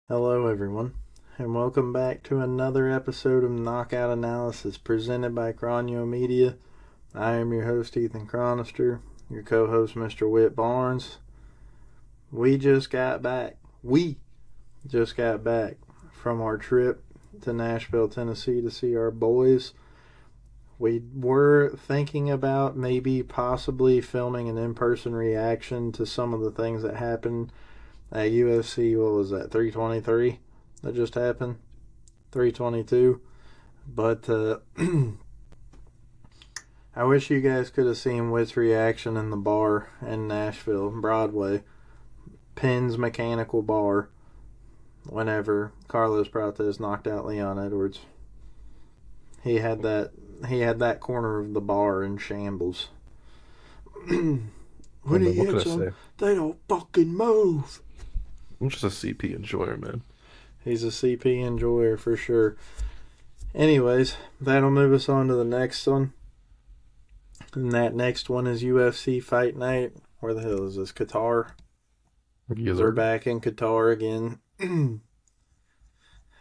Hello, everyone, and welcome back to another episode of Knockout Analysis presented by Cronio Media. I am your host, Ethan Chronister, your co host, Mr. Whit Barnes. We just got back. We just got back from our trip to Nashville, Tennessee to see our boys. We were thinking about maybe possibly filming an in person reaction to some of the things that happened at UFC. What was that, 323 that just happened? 322. But I wish you guys could have seen Witt's reaction in the bar in Nashville, Broadway, Penn's Mechanical Bar, whenever Carlos Prates knocked out Leon Edwards. He had that corner of the bar in shambles. When he What can I hits them, say? they don't fucking move. I'm just a CP enjoyer, man. He's a CP enjoyer for sure. Anyways, that'll move us on to the next one. And that next one is UFC Fight Night. Where the hell is this? Qatar. Yes, We're sir. back in Qatar again.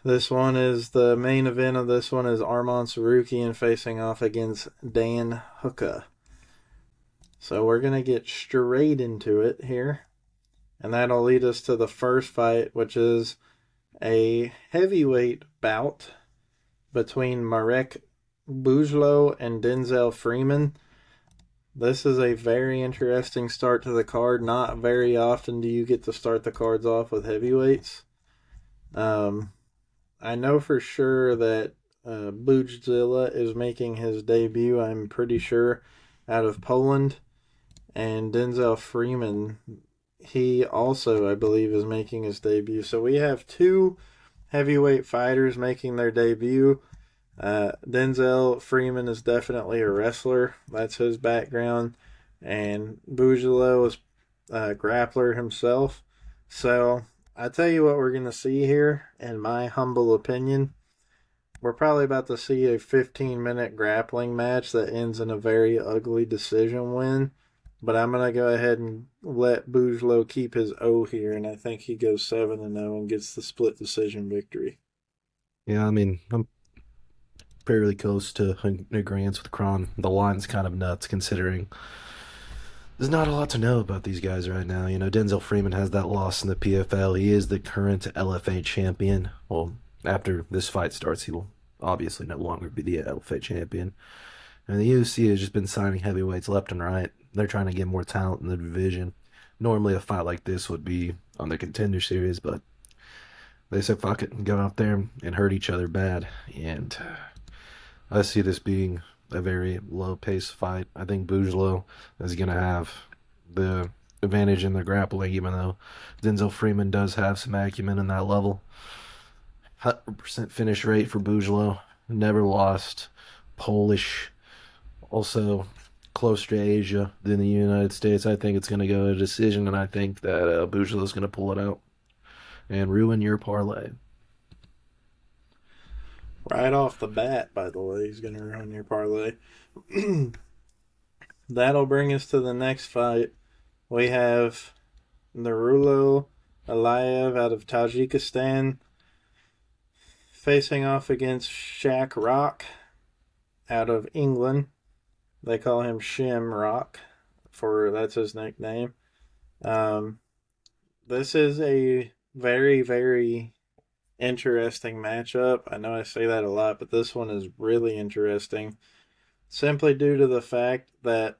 This one is the main event of this one is Arman Tsarukyan facing off against Dan Hooker. So we're going to get straight into it here. And that'll lead us to the first fight, which is a heavyweight bout between Marek Bujlo and Denzel Freeman. This is a very interesting start to the card. Not very often do you get to start the cards off with heavyweights. I know for sure that Bujzilla is making his debut, I'm pretty sure, out of Poland. And Denzel Freeman, he also, I believe, is making his debut. So we have two heavyweight fighters making their debut. Denzel Freeman is definitely a wrestler. That's his background. And Bujalo is a grappler himself. So I tell you what we're going to see here, in my humble opinion. We're probably about to see a 15-minute grappling match that ends in a very ugly decision win. But I'm going to go ahead and let Bujalo keep his O here, and I think he goes 7-0 and gets the split decision victory. Yeah, I mean, I'm fairly close to agreement with Kron. The line's kind of nuts considering there's not a lot to know about these guys right now. You know, Denzel Freeman has that loss in the PFL. He is the current LFA champion. Well, after this fight starts, he will obviously no longer be the LFA champion. And the UFC has just been signing heavyweights left and right. They're trying to get more talent in the division. Normally, a fight like this would be on the contender series, but they said fuck it and go out there and hurt each other bad. And I see this being a very low pace fight. I think Bujlo is going to have the advantage in the grappling, even though Denzel Freeman does have some acumen in that level. 100% finish rate for Bujlo. Never lost. Polish. Also closer to Asia than the United States. I think it's going to go to a decision, and I think that Bujlo is going to pull it out and ruin your parlay. Right off the bat, by the way, he's going to run your parlay. That'll bring us to the next fight. We have Narulo Aliyev out of Tajikistan facing off against Shaq Rock out of England. They call him Shim Rock, for that's his nickname. This is a very, very interesting matchup. I know I say that a lot, but this one is really interesting simply due to the fact that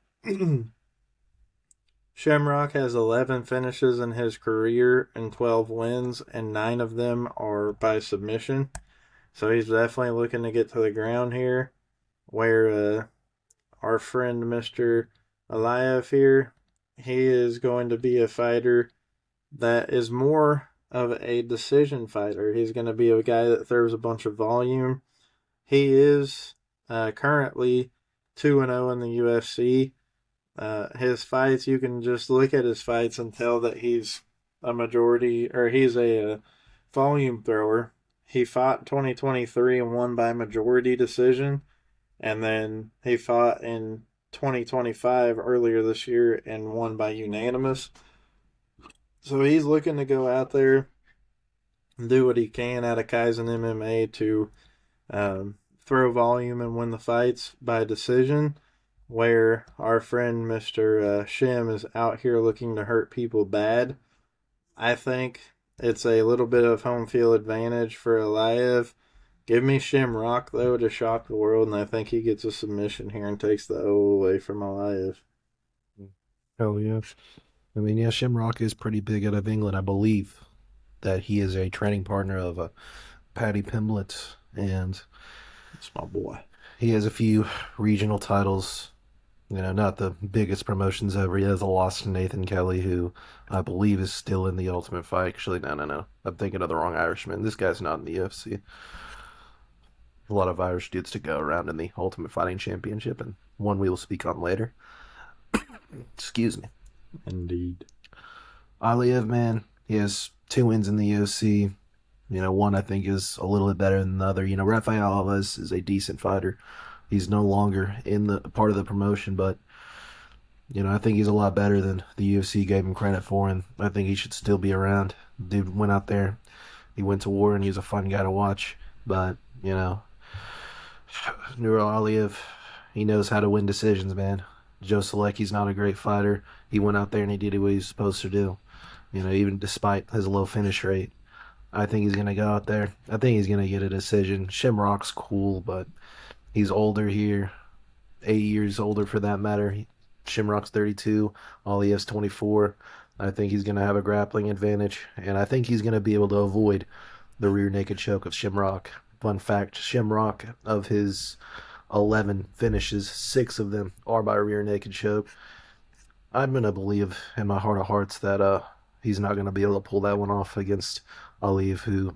Shamrock has 11 finishes in his career and 12 wins, and 9 of them are by submission. So he's definitely looking to get to the ground here, where our friend Mr. Aliyev here, he is going to be a fighter that is more of a decision fighter. He's going to be a guy that throws a bunch of volume. He is currently 2-0 in the UFC. His fights, you can just look at his fights and tell that he's a majority, or he's a volume thrower. He fought 2023 and won by majority decision. And then he fought in 2025 earlier this year and won by unanimous. So he's looking to go out there do what he can out of Kaizen MMA to throw volume and win the fights by decision, where our friend Mr. Shim is out here looking to hurt people bad. I think it's a little bit of home field advantage for Aliyev. Give me Shamrock, though, to shock the world, and I think he gets a submission here and takes the O away from Aliyev. Hell yeah. I mean, yeah, Shamrock is pretty big out of England. I believe that he is a training partner of Paddy Pimblett, and That's my boy. he has a few regional titles. You know, not the biggest promotions ever. He has a loss to Nathan Kelly, who I believe is still in the Ultimate Fight. Actually, no, no, no. I'm thinking of the wrong Irishman. This guy's not in the UFC. A lot of Irish dudes to go around in the Ultimate Fighting Championship, and one we will speak on later. Excuse me. Indeed. Aliyev, man, he has 2 wins in the UFC. You know, one I think is a little bit better than the other. You know, Rafael Alves is a decent fighter. He's no longer in the part of the promotion, but you know, I think he's a lot better than the UFC gave him credit for, and I think he should still be around. Dude went out there, he went to war, and he was a fun guy to watch. But you know, Nurul Aliyev, he knows how to win decisions, man. Joe Selecki's not a great fighter. He went out there and he did what he was supposed to do. You know, even despite his low finish rate. I think he's gonna go out there. I think he's gonna get a decision. Shamrock's cool, but he's older here, 8 years older for that matter. Shamrock's 32, Aliyev's 24. I think he's gonna have a grappling advantage, and I think he's gonna be able to avoid the rear naked choke of Shamrock. Fun fact: Shamrock, of his 11 finishes, 6 of them are by rear naked choke. I'm gonna believe in my heart of hearts that he's not gonna be able to pull that one off against Aliyev, who,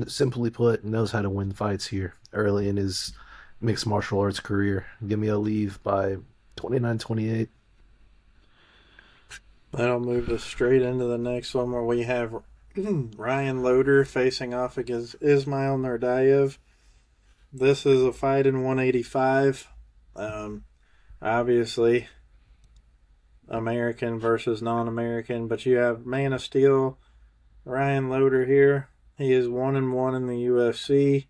simply put, knows how to win fights here early in his mixed martial arts career. Give me Aliyev by 29-28. That'll move us straight into the next one where we have Ryan Loder facing off against Ismail Nurdayev. This is a fight in 185. Obviously, American versus non-American, but you have Man of Steel, Ryan Loder here. He is 1-1 in the UFC.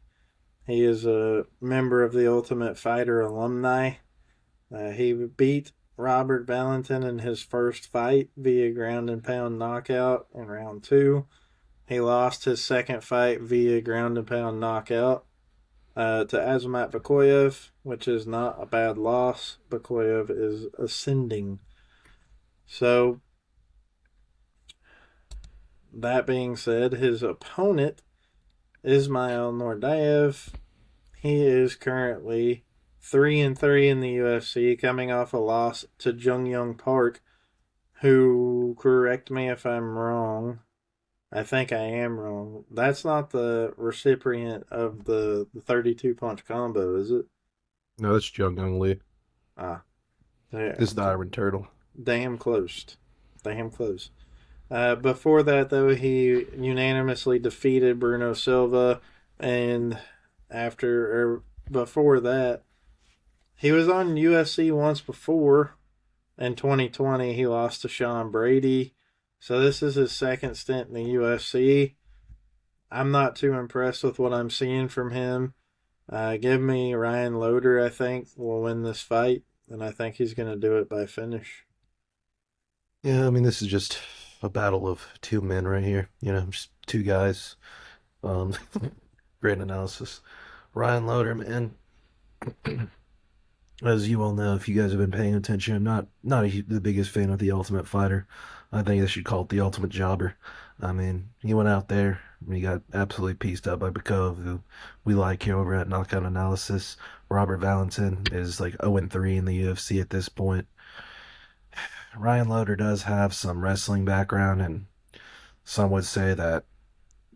He is a member of the Ultimate Fighter alumni. He beat Robert Valentin in his first fight via ground and pound knockout in round 2. He lost his second fight via ground and pound knockout to Azamat Bakoyev, which is not a bad loss. Bakoyev is ascending. So, that being said, his opponent, Ismail Nurdayev, he is currently 3-3 in the UFC, coming off a loss to Jung Young Park, who, correct me if I'm wrong, I think I am wrong. That's not the recipient of the 32 punch combo, is it? No, that's Jung Young Lee. Ah, yeah. This is the Iron Turtle. Damn close. Damn close. Before that, though, he unanimously defeated Bruno Silva, and before that, he was on UFC once before. In 2020, he lost to Sean Brady. So this is his second stint in the UFC. I'm not too impressed with what I'm seeing from him. Give me Ryan Loder, I think, will win this fight, and I think he's going to do it by finish. Yeah, I mean, this is just a battle of 2 men right here. You know, just 2 guys. Um, Great analysis. Ryan Loder, man. As you all know, if you guys have been paying attention, I'm not the biggest fan of the Ultimate Fighter. I think they should call it the Ultimate Jobber. I mean, he went out there, he got absolutely pieced up by Bakov, who we like here over at Knockout Analysis. Robert Valentin is like 0-3 in the UFC at this point. Ryan Loder does have some wrestling background, and some would say that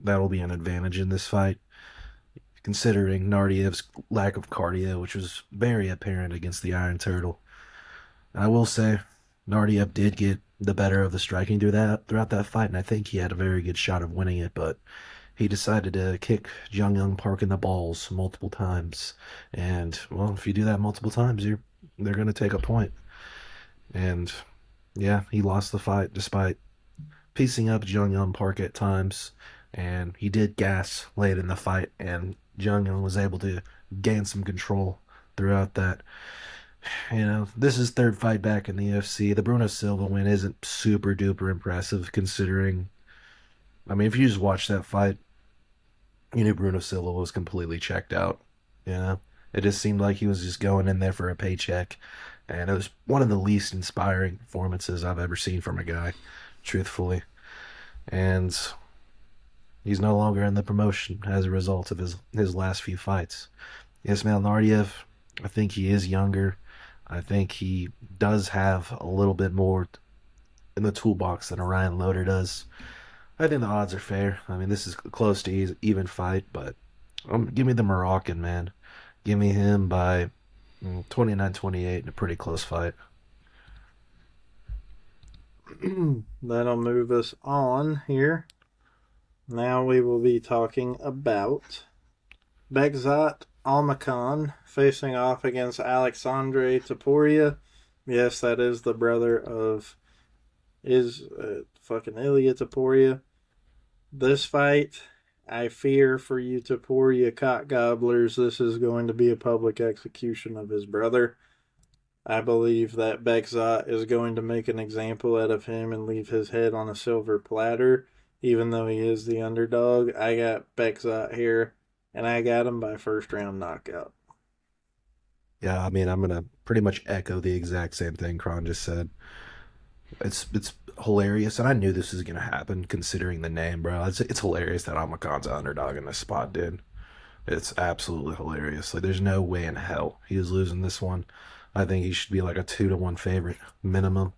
that'll be an advantage in this fight, considering Nardiev's lack of cardio, which was very apparent against the Iron Turtle. I will say, Nardiev did get the better of the striking throughout that fight, and I think he had a very good shot of winning it, but he decided to kick Jung Young Park in the balls multiple times. And, well, if you do that multiple times, they're going to take a point. And, yeah, he lost the fight despite piecing up Jung Young Park at times. and he did gas late in the fight, and Jung was able to gain some control throughout that. This is third fight back in the UFC. The Bruno Silva win isn't super duper impressive considering. I mean, if you just watch that fight, you knew Bruno Silva was completely checked out. You know, it just seemed like he was just going in there for a paycheck, and it was one of the least inspiring performances I've ever seen from a guy, truthfully. And he's no longer in the promotion as a result of his last few fights. Ismail Nardiev, I think he is younger. I think he does have a little bit more in the toolbox than Orion Loader does. I think the odds are fair. I mean, this is close to even fight, but give me the Moroccan, man. Give me him by 29-28 in a pretty close fight. That'll move us on here. Now we will be talking about Begzat Almakhan facing off against Alexandre Topuria. Yes, that is the brother of fucking Ilya Topuria. This fight, I fear for you Topuria cock gobblers, this is going to be a public execution of his brother. I believe that Begzat is going to make an example out of him and leave his head on a silver platter, even though he is the underdog. I got Begzat here, and I got him by first round knockout. Yeah, I mean, I'm gonna pretty much echo the exact same thing Kron just said. It's hilarious, and I knew this was gonna happen considering the name, bro. It's hilarious that Amakan's an underdog in this spot, dude. It's absolutely hilarious. Like, there's no way in hell he is losing this one. I think he should be like a 2-1 favorite minimum.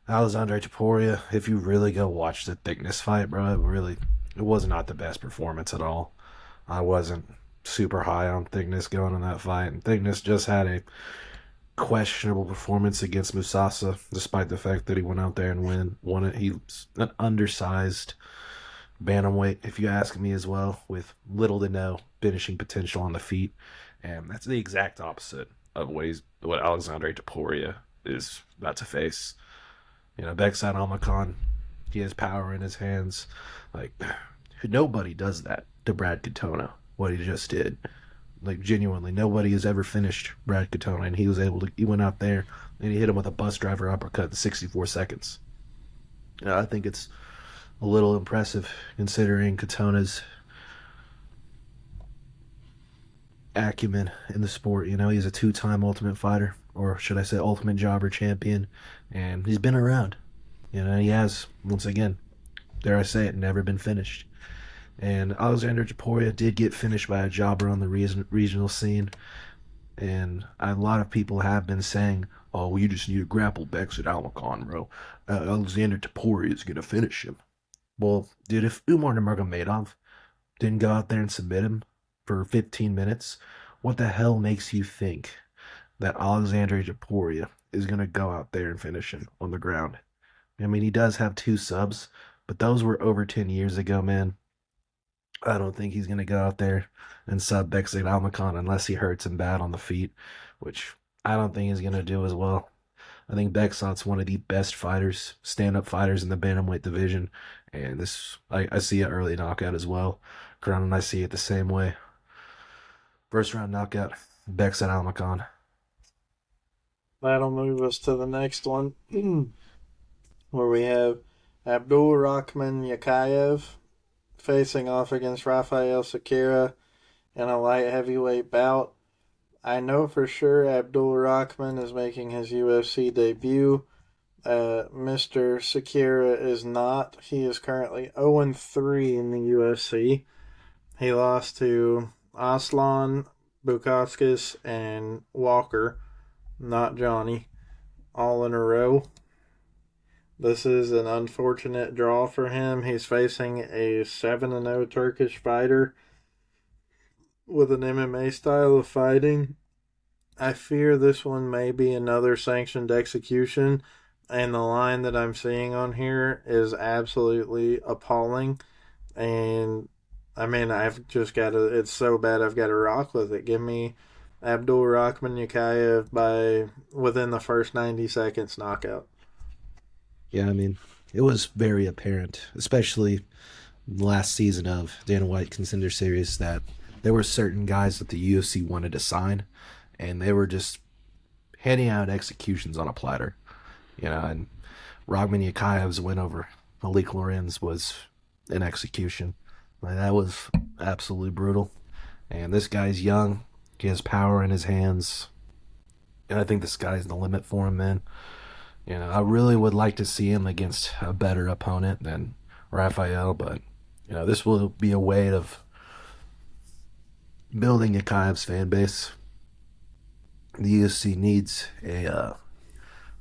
Alexandre Topuria, if you really go watch the thickness fight, bro, it was not the best performance at all. I wasn't super high on thickness going in that fight, and thickness just had a questionable performance against Musasa, despite the fact that he went out there and won it. He's an undersized bantamweight, if you ask me as well, with little to no finishing potential on the feet, and that's the exact opposite of what Alexandre Topuria is about to face. Beksan Almakhan, he has power in his hands. Like, nobody does that to Brad Katona, what he just did. Like, genuinely, nobody has ever finished Brad Katona, and he went out there and he hit him with a bus driver uppercut in 64 seconds. I think it's a little impressive considering Katona's acumen in the sport. He's a two-time Ultimate Fighter, or should I say Ultimate Jobber champion, and he's been around. He has, once again, dare I say it, never been finished. And Alexander Topuria did get finished by a jobber on the regional scene, and a lot of people have been saying, "Oh, well, you just need to grapple Bex at Almakhan, bro. Alexander Topuria is gonna finish him." Well, dude, if Umar Nurmagomedov didn't go out there and submit him for 15 minutes, what the hell makes you think that Alexandre Topuria is going to go out there and finish him on the ground? I mean, he does have 2 subs, but those were over 10 years ago, man. I don't think he's going to go out there and sub Bexig Almakhan unless he hurts him bad on the feet, which I don't think he's going to do as well. I think Bexot's one of the best fighters, stand-up fighters in the bantamweight division, and I see an early knockout as well. Crown and I see it the same way. First round knockout, Bexot Almakhan. That'll move us to the next one, where we have Abdul Rahman Yakayev facing off against Rafael Sakira in a light heavyweight bout. I know for sure Abdul Rahman is making his UFC debut. Mr. Sakira is not. He is currently 0-3 in the UFC. He lost to Aslan, Bukauskas, and Walker, not Johnny, all in a row. This is an unfortunate draw for him. He's facing a 7-0 Turkish fighter with an MMA style of fighting. I fear this one may be another sanctioned execution, and the line that I'm seeing on here is absolutely appalling. And I mean, I've just got to, it's so bad I've got to rock with it. Give me Abdul Rahman Yakayev by within the first 90 seconds knockout. Yeah, I mean, it was very apparent, especially last season of Dana White Contender Series that there were certain guys that the UFC wanted to sign, and they were just handing out executions on a platter. And Rogman Yakayev's win over Malik Lorenz was an execution. Like, that was absolutely brutal. And this guy's young. He has power in his hands. And I think the sky's the limit for him, man. I really would like to see him against a better opponent than Raphael, but this will be a way of building Yakayev's fan base. The UFC needs a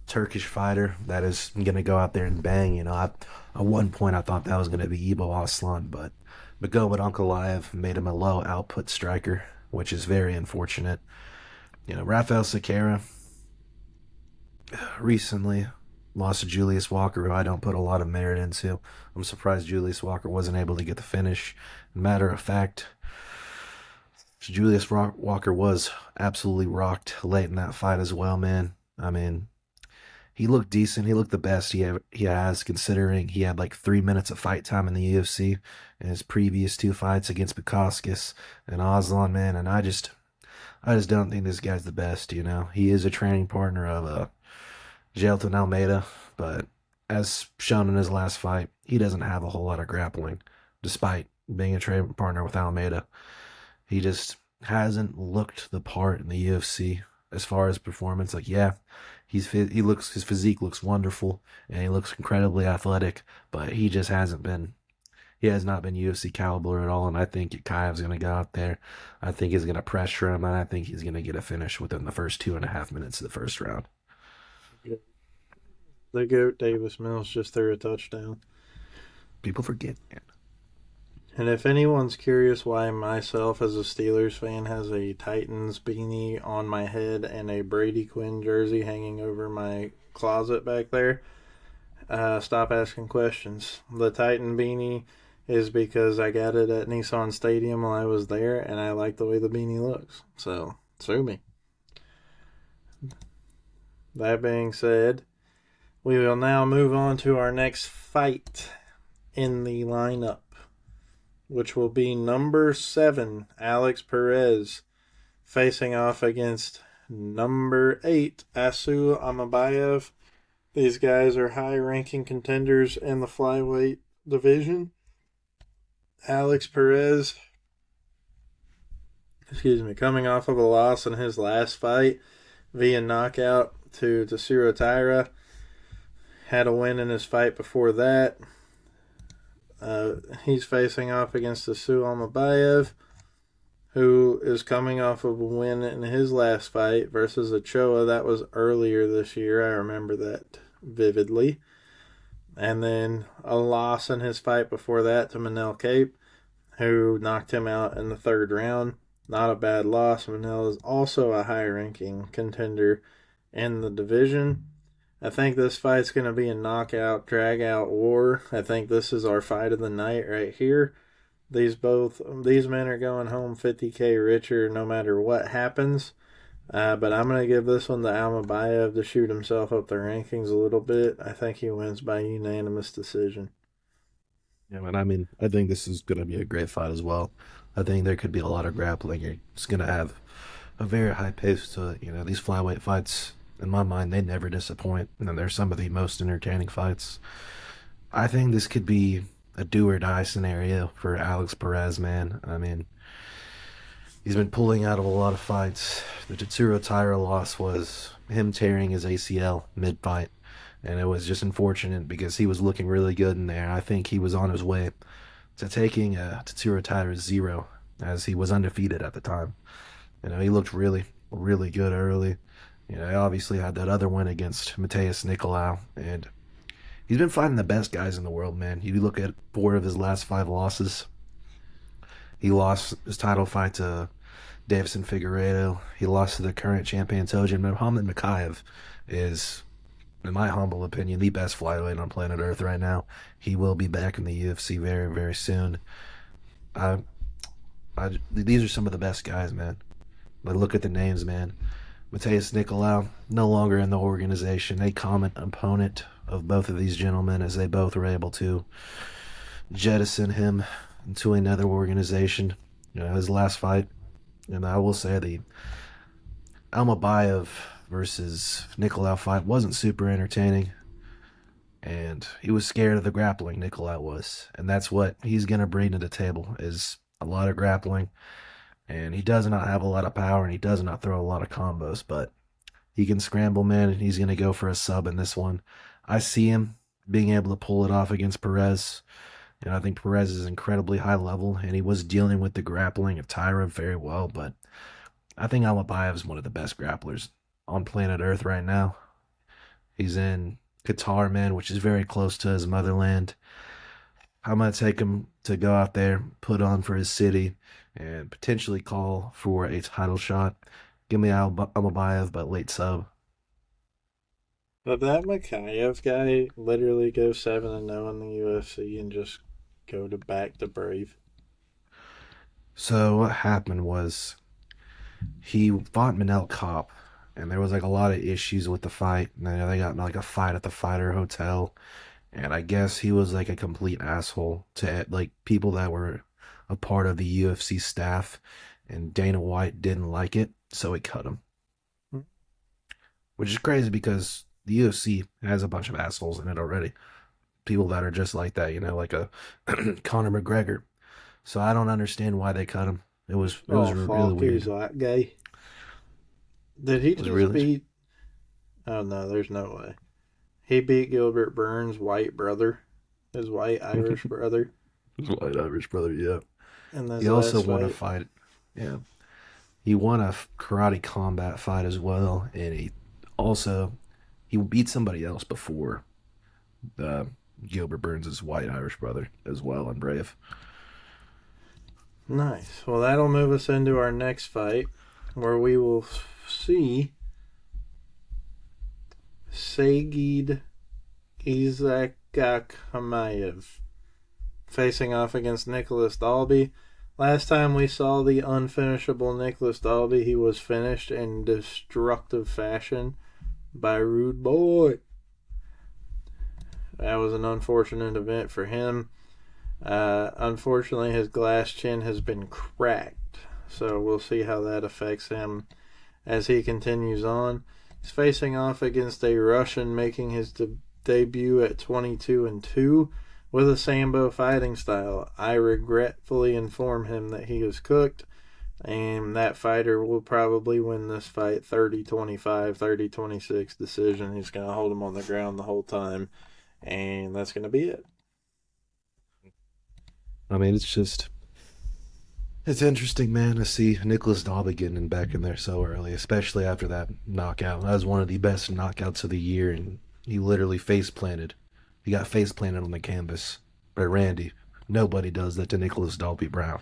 Turkish fighter that is going to go out there and bang. At one point I thought that was going to be Ibo Aslan, but Magomed Ankalaev made him a low output striker, which is very unfortunate. Rafael Sequeira recently lost to Julius Walker, who I don't put a lot of merit into. I'm surprised Julius Walker wasn't able to get the finish. Matter of fact, Julius Walker was absolutely rocked late in that fight as well, man. I mean, he looked decent. He looked the best he has, considering he had like 3 minutes of fight time in the UFC in his previous two fights against Bukauskas and Aslan, man. And I just don't think this guy's the best. He is a training partner of Jailton Almeida, but as shown in his last fight, he doesn't have a whole lot of grappling, despite being a training partner with Almeida. He just hasn't looked the part in the UFC as far as performance. Like, yeah, his physique looks wonderful, and he looks incredibly athletic, but he just hasn't been. He has not been UFC caliber at all, and I think Yakayev's going to go out there. I think he's going to pressure him, and I think he's going to get a finish within the first 2.5 minutes of the first round. The GOAT Davis Mills just threw a touchdown. People forget, man. And if anyone's curious why myself as a Steelers fan has a Titans beanie on my head and a Brady Quinn jersey hanging over my closet back there, stop asking questions. The Titan beanie is because I got it at Nissan Stadium while I was there, and I like the way the beanie looks. So, sue me. That being said, we will now move on to our next fight in the lineup, which will be number 7, Alex Perez, facing off against number 8, Asu Amabayev. These guys are high-ranking contenders in the flyweight division. Alex Perez, coming off of a loss in his last fight via knockout to Tsarukyan. Had a win in his fight before that. He's facing off against Asu Amabayev, who is coming off of a win in his last fight versus Ochoa. That was earlier this year. I remember that vividly. And then a loss in his fight before that to Manel Cape, who knocked him out in the third round. Not a bad loss. Manel is also a high-ranking contender in the division. I think this fight's going to be a knockout, drag-out war. I think this is our fight of the night right here. These men are going home $50K richer no matter what happens. But I'm going to give this one to Almabayev to shoot himself up the rankings a little bit. I think he wins by unanimous decision. Yeah, man, I think this is going to be a great fight as well. I think there could be a lot of grappling. It's going to have a very high pace to it. These flyweight fights, in my mind, they never disappoint. And they're some of the most entertaining fights. I think this could be a do-or-die scenario for Alex Perez, man. He's been pulling out of a lot of fights. The Tsarukyan loss was him tearing his ACL mid-fight. And it was just unfortunate because he was looking really good in there. I think he was on his way to taking Tsarukyan 0, as he was undefeated at the time. He looked really, really good early. He obviously had that other win against Mateus Nicolau. And he's been fighting the best guys in the world, man. You look at 4 of his last 5 losses. He lost his title fight to Davison Figueiredo. He lost to the current champion Tojin. Muhammad Makayev is, in my humble opinion, the best flyweight on planet Earth right now. He will be back in the UFC very, very soon. These are some of the best guys, man. But look at the names, man. Mateus Nicolau, no longer in the organization, a common opponent of both of these gentlemen, as they both were able to jettison him into another organization. His last fight, and I will say the Almabayev versus Nicolau fight wasn't super entertaining, and he was scared of the grappling. Nicolau was, and that's what he's gonna bring to the table is a lot of grappling. And he does not have a lot of power, and he does not throw a lot of combos, but he can scramble, man, and he's gonna go for a sub in this one. I see him being able to pull it off against Perez. And I think Perez is incredibly high level, and he was dealing with the grappling of Tyra very well. But I think Almabayev is one of the best grapplers on planet Earth right now. He's in Qatar, man, which is very close to his motherland. I'm going to take him to go out there, put on for his city, and potentially call for a title shot. Give me Almabayev, but late sub. But that Makayev guy literally go 7-0 in the UFC and just go to back to Brave. So what happened was he fought Manel Kopp, and there was like a lot of issues with the fight. And they got like a fight at the fighter hotel, and I guess he was like a complete asshole to like people that were a part of the UFC staff, and Dana White didn't like it, so he cut him. Which is crazy because the UFC has a bunch of assholes in it already. People that are just like that, like a Conor McGregor. So I don't understand why they cut him. It was Oh, really fuck, he's weird. that gay. Did he It was just really beat? Oh no, there's no way. He beat Gilbert Burns' white brother, his white Irish brother, his white Irish brother, yeah. in He this also last won a fight. fight. Yeah, he won a karate combat fight as well, and also he beat somebody else before uh, Gilbert Burns' white Irish brother as well in Brave. Nice. Well, that'll move us into our next fight, where we will see Sagid Isaakhamayev facing off against Nicholas Dalby. Last time we saw the unfinishable Nicholas Dalby, he was finished in destructive fashion by Rude Boy. That was an unfortunate event for him. Unfortunately, his glass chin has been cracked, so we'll see how that affects him as he continues on. He's facing off against a Russian making his debut at 22-2 with a Sambo fighting style. I regretfully inform him that he is cooked, and that fighter will probably win this fight 30-25, 30-26 decision. He's going to hold him on the ground the whole time, and that's going to be it. I mean, it's interesting, man, to see Nicholas Dalby getting back in there so early, especially after that knockout. That was one of the best knockouts of the year, and he literally face planted. He got face planted on the canvas by Randy. Nobody does that to Nicholas Dalby Brown.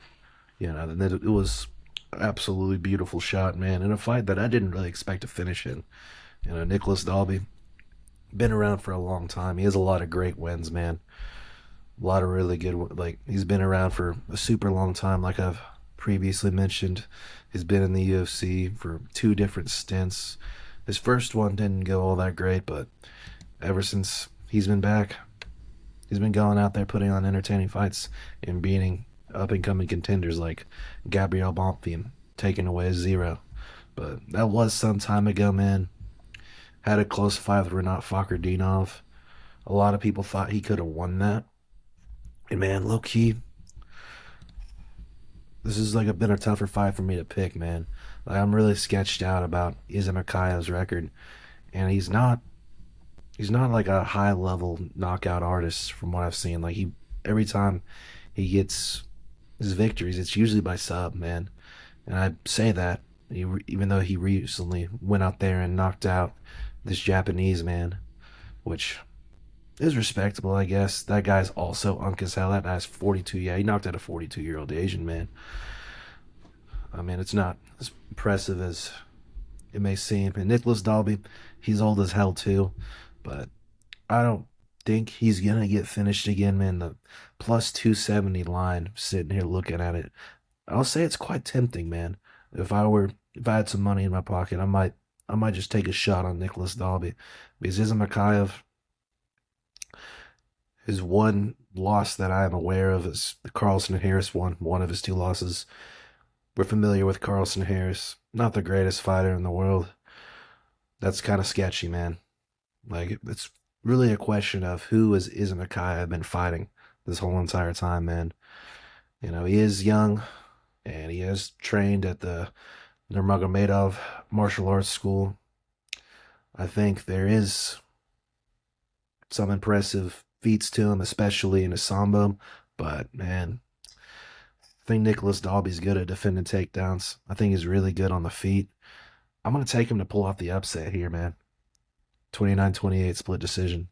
And then it was absolutely beautiful shot, man, in a fight that I didn't really expect to finish in. Nicholas Dalby, been around for a long time. He has a lot of great wins, man. A lot of really good, like, he's been around for a super long time, like I've previously mentioned. He's been in the UFC for 2 different stints. His first one didn't go all that great, but ever since he's been back, he's been going out there putting on entertaining fights and beating up and coming contenders like Gabriel Bonfim, taking away a 0. But that was some time ago, man. Had a close fight with Renat Fakhretdinov. A lot of people thought he could have won that. And man, low key, this is like been a tougher fight for me to pick, man. Like, I'm really sketched out about Izmakayev's record, and he's not like a high level knockout artist from what I've seen. Like, he every time he gets his victories, it's usually by sub, man. And I say that even though he recently went out there and knocked out this Japanese man, which is respectable, I guess. That guy's also unk as hell. That guy's 42. Yeah, he knocked out a 42-year-old Asian man. I mean, it's not as impressive as it may seem. And Nicholas Dalby, he's old as hell too, but I don't think he's gonna get finished again, man. The plus 270 line, sitting here looking at it, I'll say it's quite tempting, man. If I had some money in my pocket, I might just take a shot on Nicholas Dalby because Islam Makayev, His one loss that I am aware of is the Carlson Harris one of his two losses. We're familiar with Carlson Harris, not the greatest fighter in the world. That's kind of sketchy, man. Like, it's really a question of who is Izanakai been fighting this whole entire time, man. You know, he is young and he is trained at the Nurmagomedov martial arts school. I think there is some impressive feats to him, especially in his sambo. But man, I think Nicholas Dalby's good at defending takedowns. I think he's really good on the feet. I'm gonna take him to pull off the upset here, man. 29-28 split decision.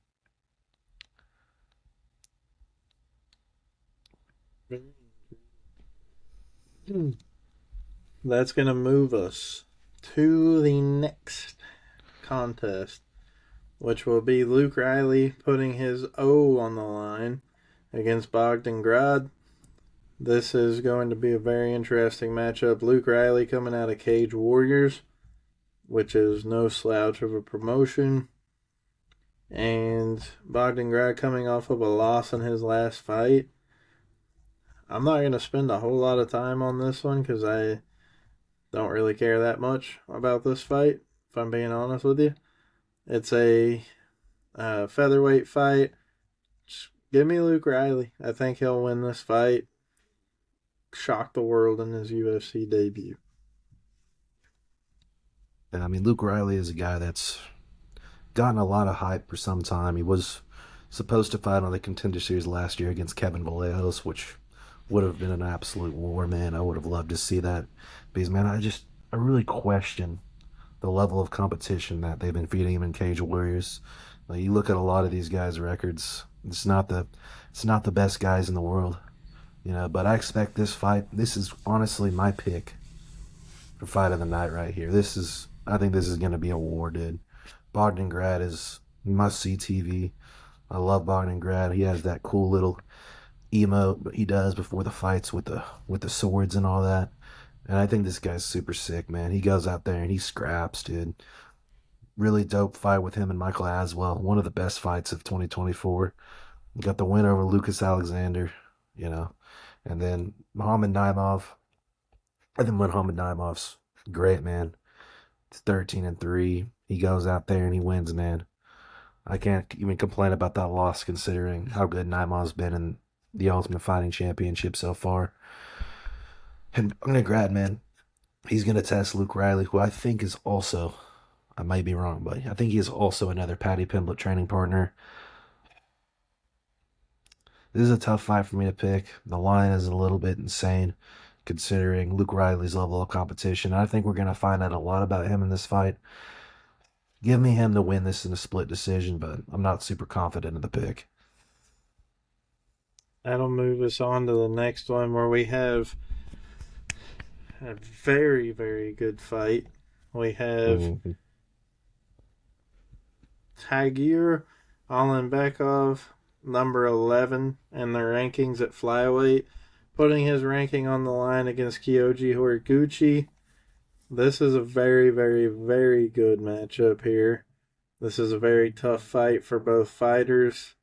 That's going to move us to the next contest, which will be Luke Riley putting his O on the line against Bogdan Grad. This is going to be a very interesting matchup. Luke Riley coming out of Cage Warriors, which is no slouch of a promotion. And Bogdan Grad coming off of a loss in his last fight. I'm not going to spend a whole lot of time on this one because I don't really care that much about this fight, if I'm being honest with you. It's a featherweight fight. Just give me Luke Riley. I think he'll win this fight. Shock the world in his UFC debut. And I mean, Luke Riley is a guy that's gotten a lot of hype for some time. He was supposed to fight on the Contender Series last year against Kevin Vallejos, which would have been an absolute war, man. I would have loved to see that. Because, man, I really question the level of competition that they've been feeding him in Cage Warriors. Like, you look at a lot of these guys' records, it's not the best guys in the world, you know. But I expect this fight. This is honestly my pick for fight of the night right here. I think this is going to be a war, dude. Bogdan Grad is must see TV. I love Bogdan Grad. He has that cool little emote he does before the fights with the swords and all that. And I think this guy's super sick, man. He goes out there and he scraps, dude. Really dope fight with him and Michael Aswell. One of the best fights of 2024. Got the win over Lucas Alexander, you know. And then Muhammad Naimov. I think Muhammad Naimov's great, man. It's 13-3. He goes out there and he wins, man. I can't even complain about that loss considering how good Naimov's been in the Ultimate Fighting Championship so far. And I'm gonna grab, man. He's gonna test Luke Riley, who I think is also, I might be wrong, but I think he is also another Paddy Pimblett training partner. This is a tough fight for me to pick. The line is a little bit insane considering Luke Riley's level of competition. I think we're gonna find out a lot about him in this fight. Give me him to win this in a split decision, but I'm not super confident in the pick. That'll move us on to the next one where we have a very, very good fight. We have Tagir Alanbekov, number 11 in the rankings at flyweight, putting his ranking on the line against Kyoji Horiguchi. This is a very, very, very good matchup here. This is a very tough fight for both fighters.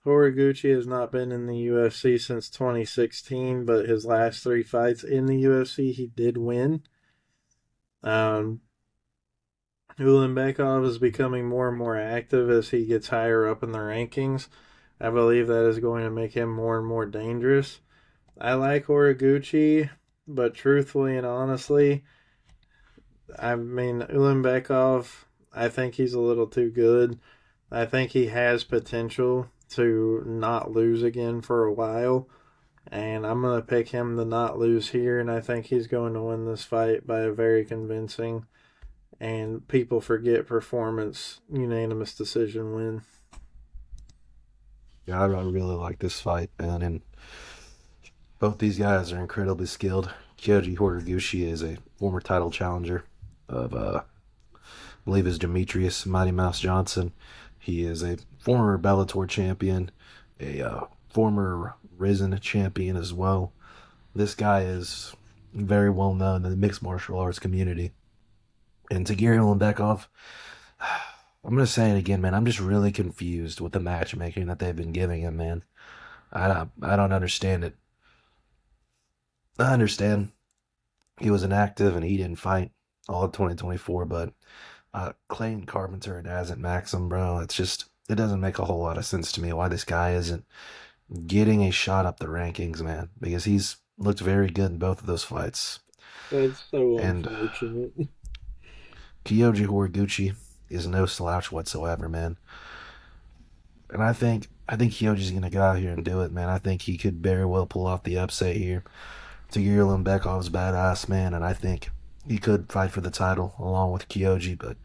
Horiguchi has not been in the UFC since 2016, but his last 3 fights in the UFC he did win. Ulanbekov is becoming more and more active as he gets higher up in the rankings. I believe that is going to make him more and more dangerous. I like Horiguchi, but truthfully and honestly, I mean, Ulanbekov, I think he's a little too good. I think he has potential to not lose again for a while. And I'm going to pick him to not lose here. And I think he's going to win this fight by a very convincing and people forget performance unanimous decision win. Yeah, I really like this fight, man. And both these guys are incredibly skilled. Kyoji Horiguchi is a former title challenger of, I believe, is Demetrius Mighty Mouse Johnson. He is a former Bellator champion, a former Risen champion as well. This guy is very well known in the mixed martial arts community. And Tagir Ulanbekov, I'm gonna say it again, man. I'm just really confused with the matchmaking that they've been giving him, man. I don't understand it. I understand he was inactive and he didn't fight all of 2024, but Clayton Carpenter and Azant Maxim, bro, it doesn't make a whole lot of sense to me why this guy isn't getting a shot up the rankings, man, because he's looked very good in both of those fights. That's so And unfortunate. Kyoji Horiguchi is no slouch whatsoever, man. And I think Kyoji's gonna go out here and do it, man. I think he could very well pull off the upset here. Tagir Bekhov's badass, man, and I think he could fight for the title along with Kyoji, but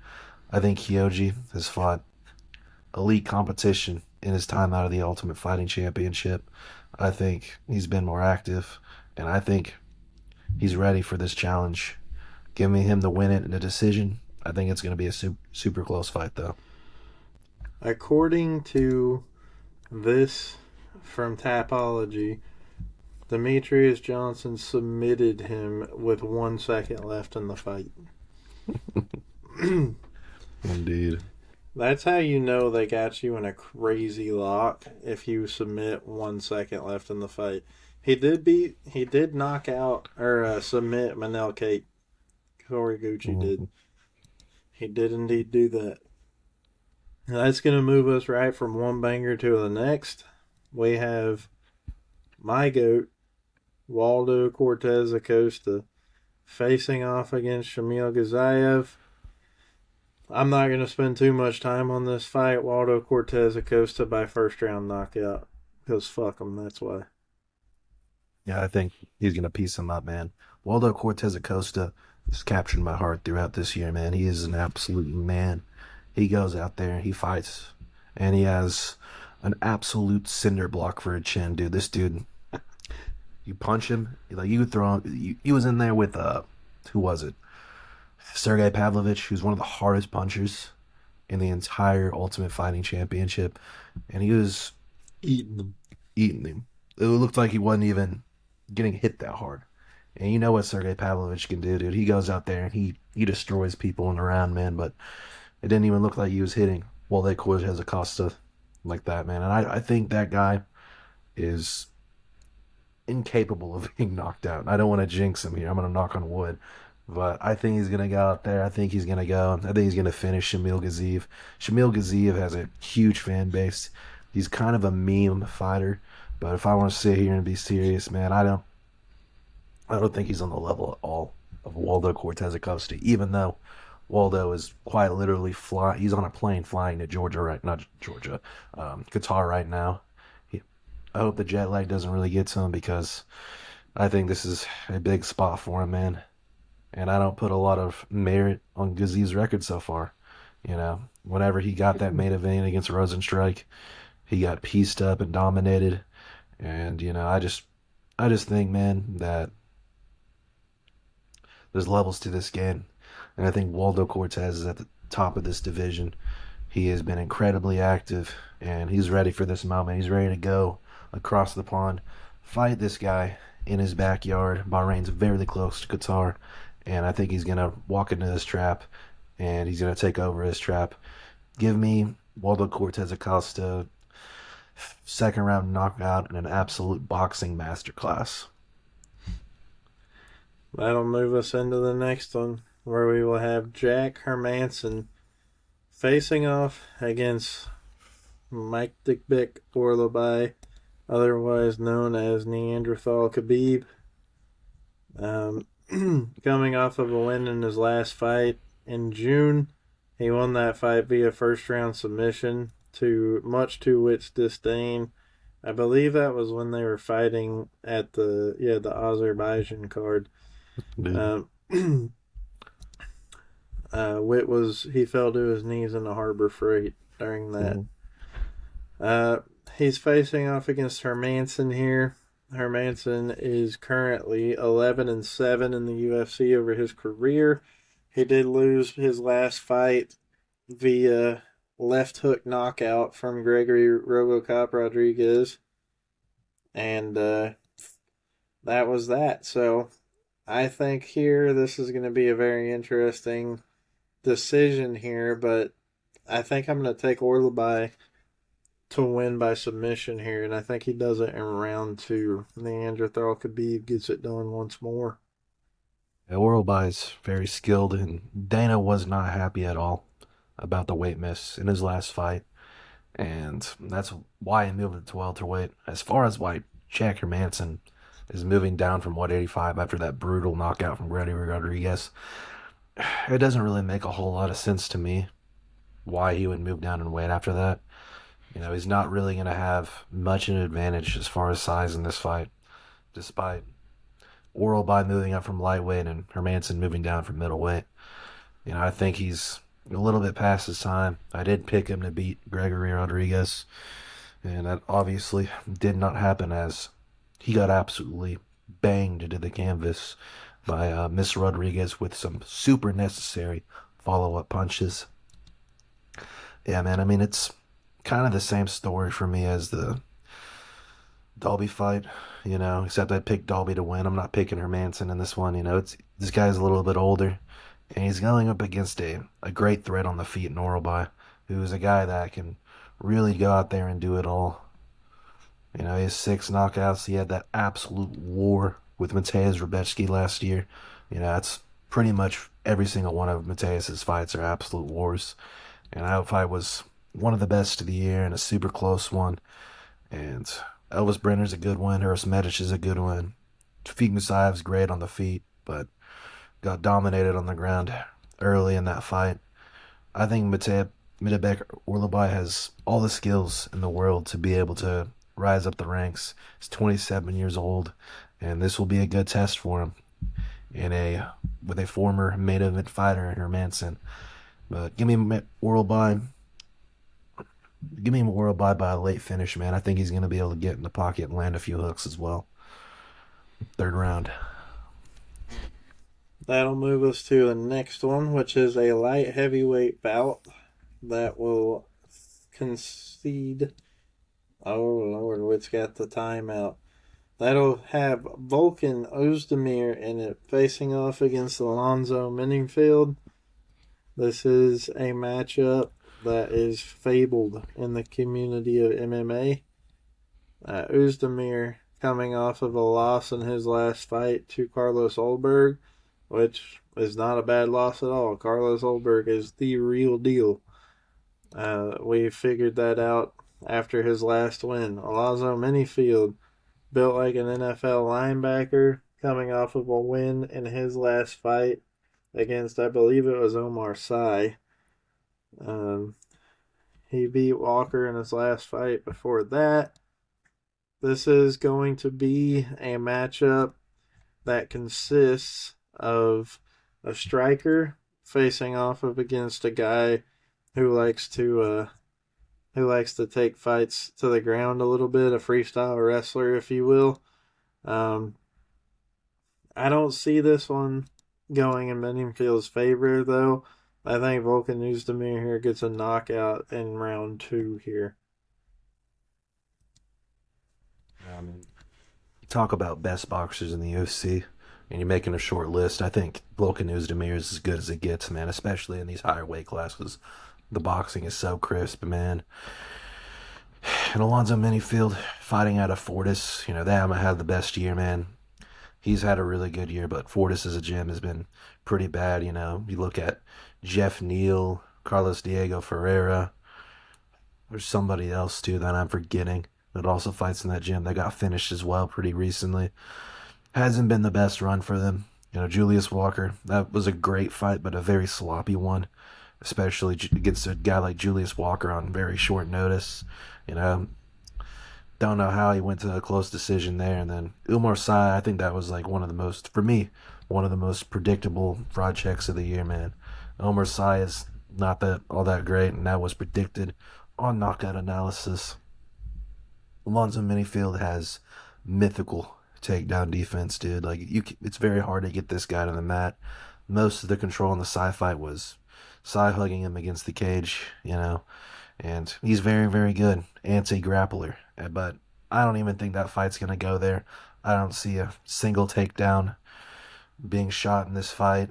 I think Kyoji has fought elite competition in his time out of the Ultimate Fighting Championship. I think he's been more active, and I think he's ready for this challenge. Give me him to win it in a decision. I think it's going to be a super close fight, though. According to this from Tapology, Demetrius Johnson submitted him with 1 second left in the fight. Indeed. That's how you know they got you in a crazy lock if you submit 1 second left in the fight. He did knock out or submit Manel Kate. Horiguchi did. Mhm. He did indeed do that. That's going to move us right from one banger to the next. We have my goat, Waldo Cortez Acosta, facing off against Shamil Gazayev. I'm not going to spend too much time on this fight. Waldo Cortez Acosta by first round knockout. Because fuck him, that's why. Yeah, I think he's going to piece him up, man. Waldo Cortez Acosta has captured my heart throughout this year, man. He is an absolute man. He goes out there, he fights, and he has an absolute cinder block for a chin, dude. This dude, you punch him, like you could throw him. He was in there with who was it? Sergey Pavlovich, who's one of the hardest punchers in the entire Ultimate Fighting Championship, and he was Eating them. eating him. It looked like he wasn't even getting hit that hard. And you know what Sergey Pavlovich can do, dude. He goes out there and he destroys people in the round, man. But it didn't even look like he was hitting Wale Cortez Acosta like that, man. And I think that guy is incapable of being knocked out. I don't want to jinx him here. I'm going to knock on wood. But I think he's going to go out there. I think he's going to go. I think he's going to finish Shamil Gaziv. Shamil Gaziv has a huge fan base. He's kind of a meme fighter. But if I want to sit here and be serious, man, I don't think he's on the level at all of Waldo Cortez Acosta, even though Waldo is quite literally flying. He's on a plane flying to Georgia not Georgia, Qatar right now. I hope the jet lag doesn't really get to him because I think this is a big spot for him, man. And I don't put a lot of merit on Gaziv's record so far. Whenever he got that main event against Rosenstrike, he got pieced up and dominated. And I just think, man, that there's levels to this game. And I think Waldo Cortez is at the top of this division. He has been incredibly active, and he's ready for this moment. He's ready to go across the pond, fight this guy in his backyard. Bahrain's very close to Qatar, and I think he's going to walk into this trap, and he's going to take over his trap. Give me Waldo Cortez Acosta, second round knockout, and an absolute boxing masterclass. That'll move us into the next one, where we will have Jack Hermanson facing off against Mike Dickbick Orlabai, otherwise known as Neanderthal Khabib. Coming off of a win in his last fight in June, he won that fight via first round submission to Witt's disdain. I believe that was when they were fighting at the Azerbaijan card. Dude. Witt he fell to his knees in the Harbor Freight during that. He's facing off against Hermanson here. Hermanson is currently 11-7 in the UFC over his career. He did lose his last fight via left hook knockout from Gregory Robocop Rodriguez. And that was that. So I think here this is going to be a very interesting decision here, but I think I'm going to take Orlaby to win by submission here, and I think he does it in round two. Neanderthal Khabib gets it done once more. Orlby is very skilled, and Dana was not happy at all about the weight miss in his last fight, and that's why he moved to welterweight. As far as why Jack Hermanson is moving down from 185 after that brutal knockout from Grady Rodriguez, it doesn't really make a whole lot of sense to me why he would move down in weight after that. He's not really going to have much an advantage as far as size in this fight, despite Orlby moving up from lightweight and Hermanson moving down from middleweight. I think he's a little bit past his time. I did pick him to beat Gregory Rodriguez, and that obviously did not happen as he got absolutely banged into the canvas by Miss Rodriguez with some super necessary follow-up punches. Yeah, man, I mean, it's kind of the same story for me as the Dalby fight, except I picked Dalby to win. I'm not picking Hermanson in this one. It's this guy's a little bit older, and he's going up against a great threat on the feet in Orlby, who's a guy that can really go out there and do it all. He has 6 knockouts. He had that absolute war with Mateusz Rebecki last year. That's pretty much every single one of Mateusz's fights are absolute wars. And that fight was one of the best of the year and a super close one. And Elvis Brenner's a good one. Uros Medic is a good one. Tafik Musayev's great on the feet, but got dominated on the ground early in that fight. I think Mitabek Orlby has all the skills in the world to be able to rise up the ranks. He's 27 years old, and this will be a good test for him with a former main event fighter in Hermanson. But give me Orlby. Give me Orlby by a late finish, man. I think he's going to be able to get in the pocket and land a few hooks as well. Third round. That'll move us to the next one, which is a light heavyweight bout that will concede. Oh, Lord, Witt's got the timeout. That'll have Volkan Ozdemir in it, facing off against Alonzo Menifield. This is a matchup that is fabled in the community of MMA. Ozdemir coming off of a loss in his last fight to Carlos Ulberg, which is not a bad loss at all. Carlos Ulberg is the real deal. We figured that out after his last win. Alonzo Menifield, built like an NFL linebacker, coming off of a win in his last fight against, I believe it was Omar Sy. He beat Walker in his last fight before that. This is going to be a matchup that consists of a striker facing off of against a guy who likes to take fights to the ground a little bit, a freestyle wrestler, if you will. I don't see this one going in Meningfield's favor, though. I think Volkan Ozdemir here gets a knockout in round 2 here. You talk about best boxers in the UFC, and you're making a short list. I think Volkan Ozdemir is as good as it gets, man, especially in these higher weight classes. The boxing is so crisp, man. And Alonzo Menifield fighting out of Fortis, they haven't had the best year, man. He's had a really good year, but Fortis as a gym has been pretty bad, You look at Jeff Neal, Carlos Diego Ferreira. There's somebody else, too, that I'm forgetting that also fights in that gym. They got finished as well pretty recently. Hasn't been the best run for them. Julius Walker, that was a great fight, but a very sloppy one, especially against a guy like Julius Walker on very short notice. Don't know how he went to a close decision there. And then Umar Sy, I think that was like one of the most predictable fraud checks of the year, man. Umar Sy is not that all that great, and that was predicted on knockout analysis. Alonzo Menifield has mythical takedown defense, dude. It's very hard to get this guy to the mat. Most of the control in the Sy fight was Sy hugging him against the cage, and he's very, very good anti-grappler. But I don't even think that fight's going to go there. I don't see a single takedown being shot in this fight,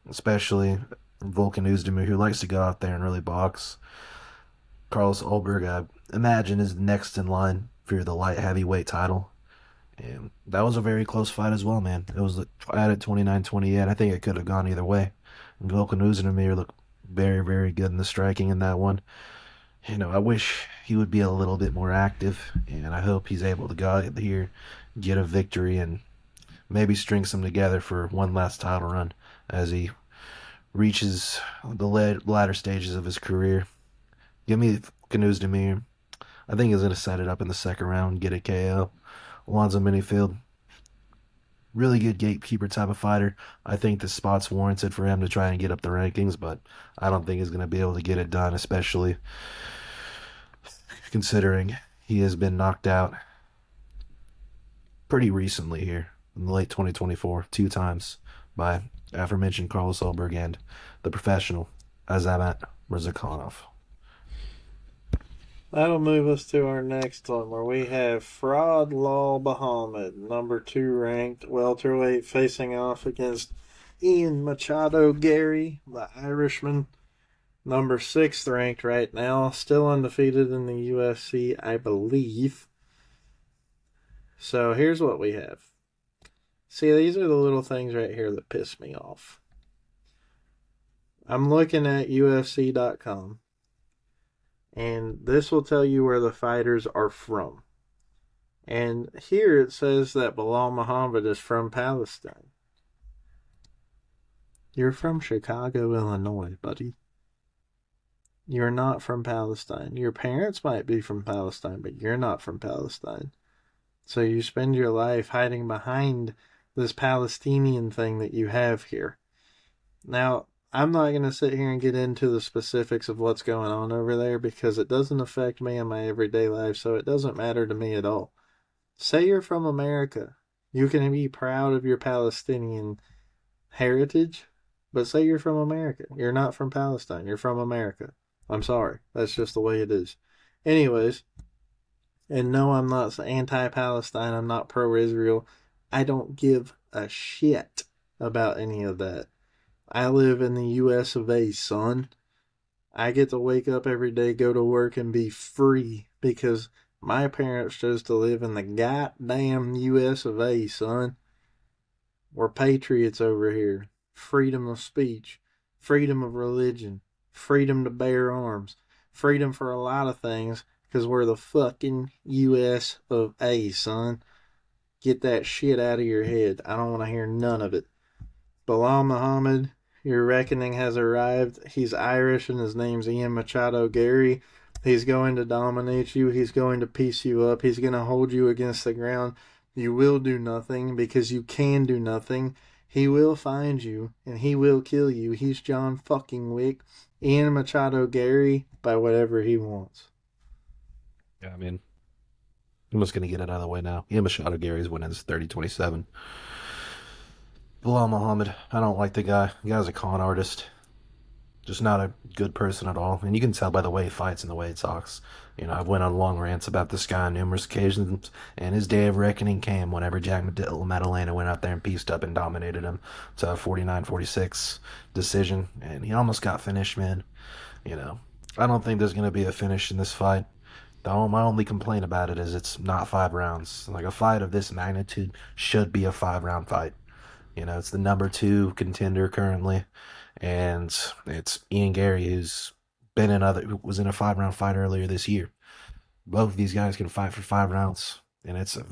especially Volkan Oezdemir, who likes to go out there and really box. Carlos Ulberg, I imagine, is next in line for the light heavyweight title. And that was a very close fight as well, man. It was at 29-28. I think it could have gone either way. And Volkan Oezdemir looked very, very good in the striking in that one. I wish he would be a little bit more active, and I hope he's able to go out here, get a victory, and maybe string some together for one last title run as he reaches the latter stages of his career. Give me Canoes Demir. I think he's going to set it up in the second round, get a KO. Alonzo Minifield, really good gatekeeper type of fighter. I think the spot's warranted for him to try and get up the rankings, but I don't think he's going to be able to get it done, especially considering he has been knocked out pretty recently here in the late 2024, two times by aforementioned Carlos Ulberg and the professional Azamat Murzakanov. That'll move us to our next one, where we have Fraud Law Bahamid, number 2 ranked welterweight, facing off against Ian Machado Gary, the Irishman, number 6th ranked right now, still undefeated in the UFC, I believe. So here's what we have. See, these are the little things right here that piss me off. I'm looking at UFC.com. And this will tell you where the fighters are from. And here it says that Bilal Muhammad is from Palestine. You're from Chicago, Illinois, buddy. You're not from Palestine. Your parents might be from Palestine, but you're not from Palestine. So you spend your life hiding behind this Palestinian thing that you have here. Now, I'm not going to sit here and get into the specifics of what's going on over there because it doesn't affect me in my everyday life, so it doesn't matter to me at all. Say you're from America. You can be proud of your Palestinian heritage, but say you're from America. You're not from Palestine. You're from America. I'm sorry. That's just the way it is. Anyways, and no, I'm not anti-Palestine. I'm not pro-Israel. I don't give a shit about any of that. I live in the US of A, son. I get to wake up every day, go to work, and be free because my parents chose to live in the goddamn US of A, son. We're patriots over here. Freedom of speech, freedom of religion, freedom to bear arms, freedom for a lot of things because we're the fucking US of A, son. Get that shit out of your head. I don't want to hear none of it. Bilal Muhammad, your reckoning has arrived. He's Irish and his name's Ian Machado Gary. He's going to dominate you. He's going to piece you up. He's going to hold you against the ground. You will do nothing because you can do nothing. He will find you and he will kill you. He's John fucking Wick. Ian Machado Gary by whatever he wants. Yeah, I mean, I'm just going to get it out of the way now. Ian Machado Gary's winning 30-27. Bilal Muhammad, I don't like the guy. The guy's a con artist. Just not a good person at all. And you can tell by the way he fights and the way he talks. I've went on long rants about this guy on numerous occasions, and his day of reckoning came whenever Jack Maddalena went out there and pieced up and dominated him to a 49-46 decision, and he almost got finished, man. I don't think there's going to be a finish in this fight. My only complaint about it is it's not 5 rounds. Like, a fight of this magnitude should be a 5-round fight. It's the number 2 contender currently, and it's Ian Gary, who was in a 5-round fight earlier this year. Both of these guys can fight for 5 rounds, and it's a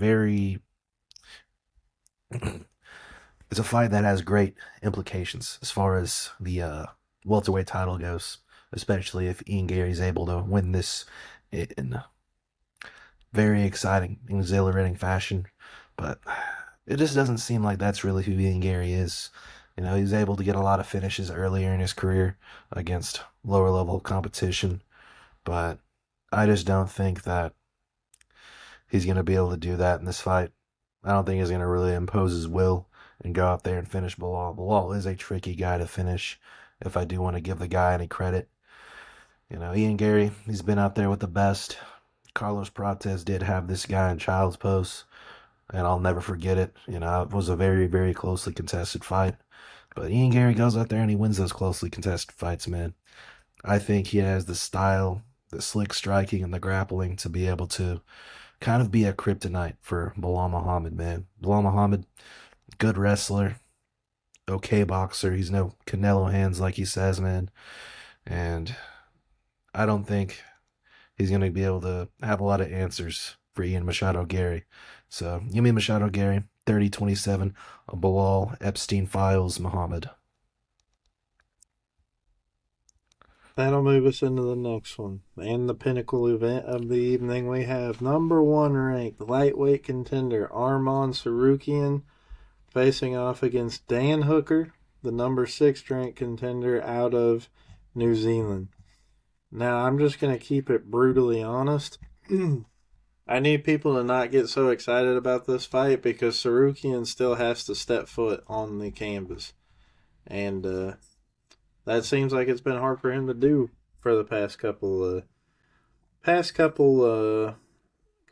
fight that has great implications as far as the welterweight title goes, especially if Ian Gary's able to win this in very exciting, exhilarating fashion. But it just doesn't seem like that's really who Ian Gary is. He's able to get a lot of finishes earlier in his career against lower level competition, but I just don't think that he's going to be able to do that in this fight. I don't think he's going to really impose his will and go out there and finish Bilal. Bilal is a tricky guy to finish, if I do want to give the guy any credit. Ian Gary, he's been out there with the best. Carlos Prates did have this guy in child's pose, and I'll never forget it. It was a very, very closely contested fight. But Ian Gary goes out there and he wins those closely contested fights, man. I think he has the style, the slick striking, and the grappling to be able to kind of be a kryptonite for Bilal Muhammad, man. Bilal Muhammad, good wrestler, okay boxer. He's no Canelo hands like he says, man. And I don't think he's going to be able to have a lot of answers for Ian Machado Gary. So, give me Machado Gary, 30-27, Bilal Epstein Files Muhammad. That'll move us into the next one. And the pinnacle event of the evening, we have number one ranked lightweight contender Arman Tsarukyan facing off against Dan Hooker, the number six ranked contender out of New Zealand. Now, I'm just going to keep it brutally honest. I need people to not get so excited about this fight because Tsarukyan still has to step foot on the canvas. And that seems like it's been hard for him to do for the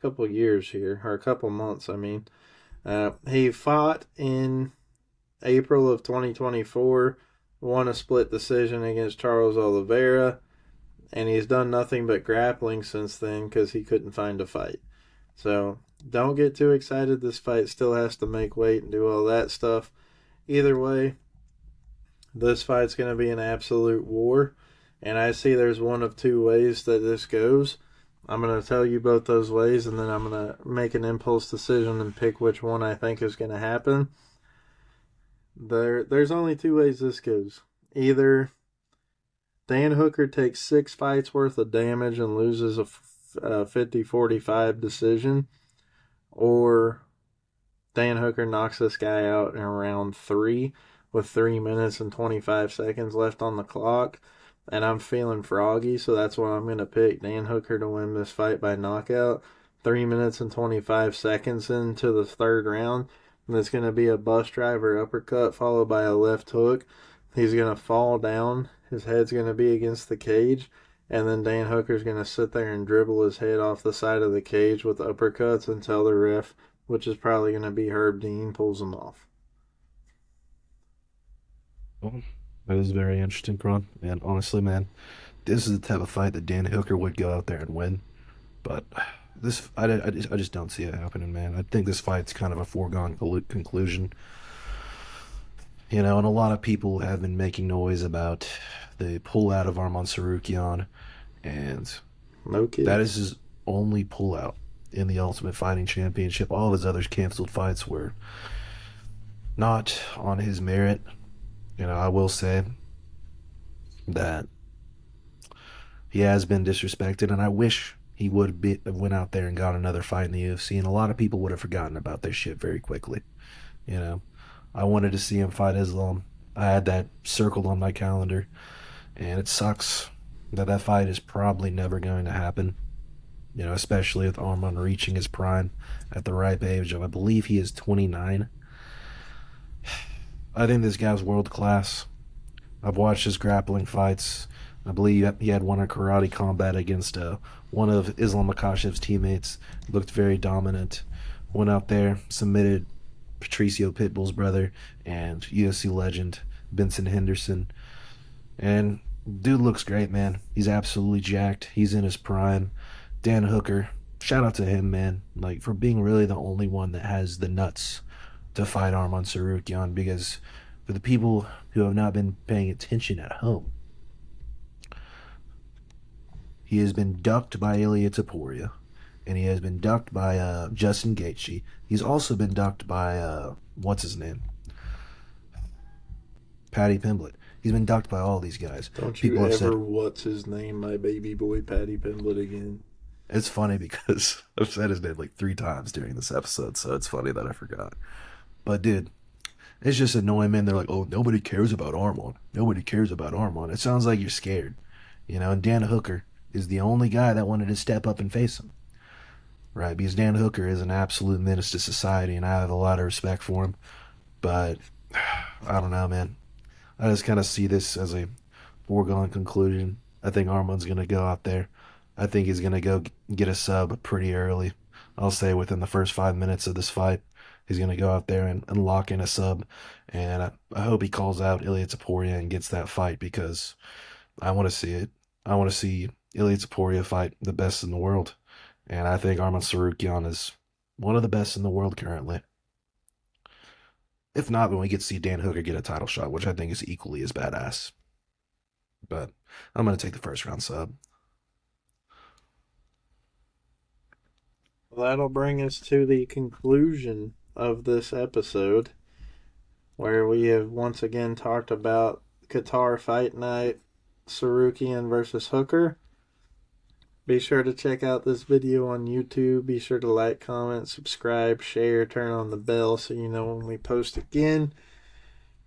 couple years here, or a couple months, I mean. He fought in April of 2024, won a split decision against Charles Oliveira, and he's done nothing but grappling since then because he couldn't find a fight. So don't get too excited. This fight still has to make weight and do all that stuff. Either way, this fight's going to be an absolute war, and I see there's one of two ways that this goes. I'm going to tell you both those ways, and then I'm going to make an impulse decision and pick which one I think is going to happen. There's only two ways this goes. Either Dan Hooker takes 6 fights worth of damage and loses a 50-45 decision, or Dan Hooker knocks this guy out in round 3 with 3 minutes and 25 seconds left on the clock, and I'm feeling froggy, so that's why I'm going to pick Dan Hooker to win this fight by knockout. 3 minutes and 25 seconds into the third round, and it's going to be a bus driver uppercut followed by a left hook. He's going to fall down. His head's going to be against the cage, and then Dan Hooker's going to sit there and dribble his head off the side of the cage with uppercuts until the ref, which is probably going to be Herb Dean, pulls him off. Well, that is very interesting, Kron. And honestly, man, this is the type of fight that Dan Hooker would go out there and win. But I just don't see it happening, man. I think this fight's kind of a foregone conclusion. You know, and a lot of people have been making noise about the pullout of Arman Tsarukyan, and No kid. that is his only pullout in the Ultimate Fighting Championship. All of his other canceled fights were not on his merit. You know, I will say that he has been disrespected, and I wish he would went out there and got another fight in the UFC, and a lot of people would have forgotten about this shit very quickly. You know, I wanted to see him fight Islam. I had that circled on my calendar, and it sucks that that fight is probably never going to happen. You know, especially with Arman reaching his prime at the ripe age of, I believe he is 29. I think this guy's world class. I've watched his grappling fights. I believe he had one in karate combat against one of Islam Makhachev's teammates. Looked very dominant. Went out there, submitted Patricio Pitbull's brother and UFC legend Benson Henderson. And dude looks great, man. He's absolutely jacked. He's in his prime. Dan Hooker, shout out to him, man. Like, for being really the only one that has the nuts to fight Arman Tsarukyan, because for the people who have not been paying attention at home, he has been ducked by Ilia Topuria, and he has been ducked by Justin Gaethje. He's also been ducked by what's his name, Paddy Pimblett. He's been ducked by all these guys. Don't People you have ever said, what's his name, my baby boy Paddy Pimblett again. it's funny because I've said his name like 3 times during this episode, so it's funny that I forgot. But dude, it's just annoying, man. They're like, oh, nobody cares about Arman. Nobody cares about Arman. It sounds like you're scared. You know, and Dan Hooker is the only guy that wanted to step up and face him. Right? Because Dan Hooker is an absolute menace to society, and I have a lot of respect for him. But, I don't know, man. I just kind of see this as a foregone conclusion. I think Arman's going to go out there. I think he's going to go get a sub pretty early. I'll say within the first 5 minutes of this fight. He's going to go out there and lock in a sub. And I hope he calls out Ilya Taporia and gets that fight because I want to see it. I want to see Ilya Taporia fight the best in the world. And I think Arman Tsarukyan is one of the best in the world currently. If not, then we get to see Dan Hooker get a title shot, which I think is equally as badass. But I'm going to take the first round sub. Well, that'll bring us to the conclusion of this episode, where we have once again talked about Qatar Fight Night, Tsarukyan versus Hooker. Be sure to check out this video on YouTube. Be sure to like, comment, subscribe, share, turn on the bell so you know when we post again.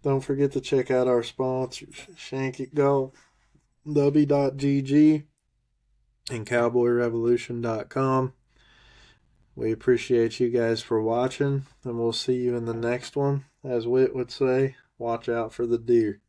Don't forget to check out our sponsors, Shank It Golf, W.GG, and CowboyRevolution.com. We appreciate you guys for watching, and we'll see you in the next one. As Whit would say, watch out for the deer.